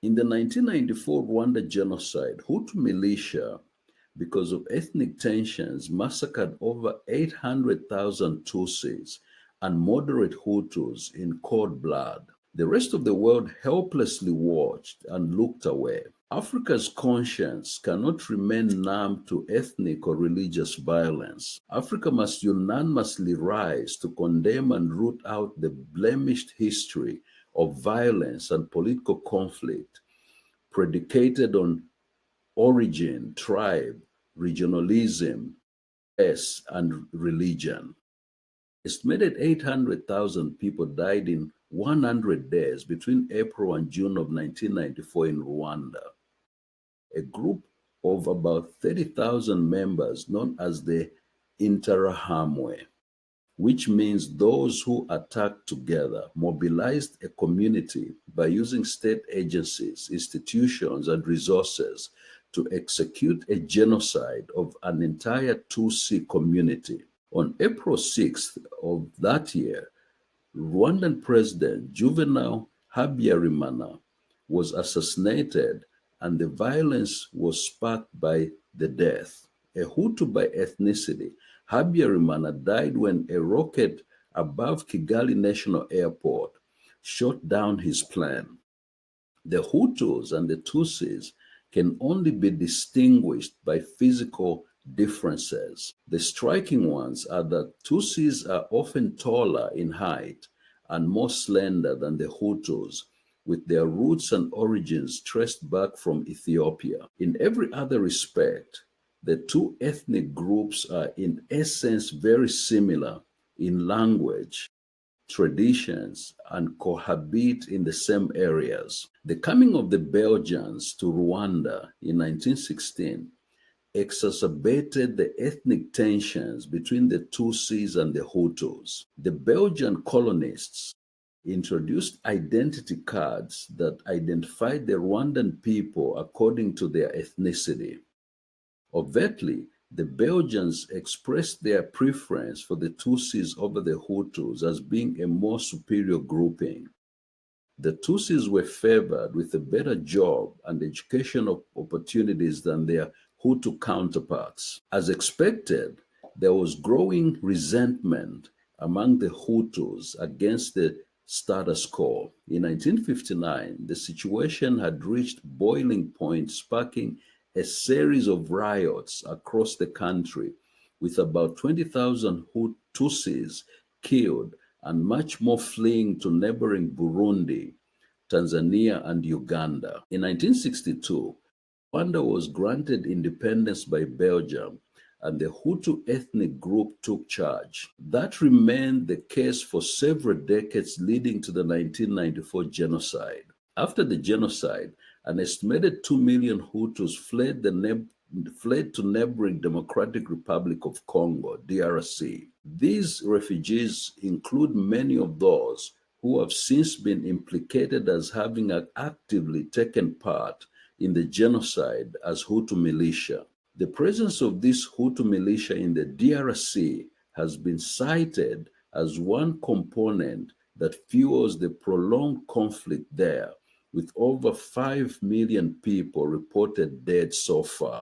In the 1994 Rwanda genocide, Hutu militia, because of ethnic tensions, massacred over 800,000 Tutsis and moderate Hutus in cold blood. The rest of the world helplessly watched and looked away. Africa's conscience cannot remain numb to ethnic or religious violence. Africa must unanimously rise to condemn and root out the blemished history of violence and political conflict predicated on origin, tribe, regionalism, race, and religion. Estimated 800,000 people died in 100 days between April and June of 1994 in Rwanda. A group of about 30,000 members known as the Interahamwe, which means those who attacked together, mobilized a community by using state agencies, institutions, and resources to execute a genocide of an entire Tutsi community. On April 6th of that year, Rwandan President Juvenal Habyarimana was assassinated, and the violence was sparked by the death. A Hutu by ethnicity, Habyarimana died when a rocket above Kigali National Airport shot down his plane. The Hutus and the Tutsis can only be distinguished by physical differences. The striking ones are that Tutsis are often taller in height and more slender than the Hutus, with their roots and origins traced back from Ethiopia. In every other respect, the two ethnic groups are in essence very similar in language, traditions, and cohabit in the same areas. The coming of the Belgians to Rwanda in 1916 exacerbated the ethnic tensions between the Tutsis and the Hutus. The Belgian colonists introduced identity cards that identified the Rwandan people according to their ethnicity. Overtly, the Belgians expressed their preference for the Tutsis over the Hutus as being a more superior grouping. The Tutsis were favored with a better job and educational opportunities than their Hutu counterparts. As expected, there was growing resentment among the Hutus against the status quo. In 1959, the situation had reached boiling point, sparking a series of riots across the country, with about 20,000 Tutsis killed and much more fleeing to neighboring Burundi, Tanzania, and Uganda. In 1962, Rwanda was granted independence by Belgium, and the Hutu ethnic group took charge. That remained the case for several decades leading to the 1994 genocide. After the genocide, an estimated 2 million Hutus fled to neighboring Democratic Republic of Congo, DRC. These refugees include many of those who have since been implicated as having actively taken part in the genocide as Hutu militia. The presence of this Hutu militia in the DRC has been cited as one component that fuels the prolonged conflict there, with over 5 million people reported dead so far.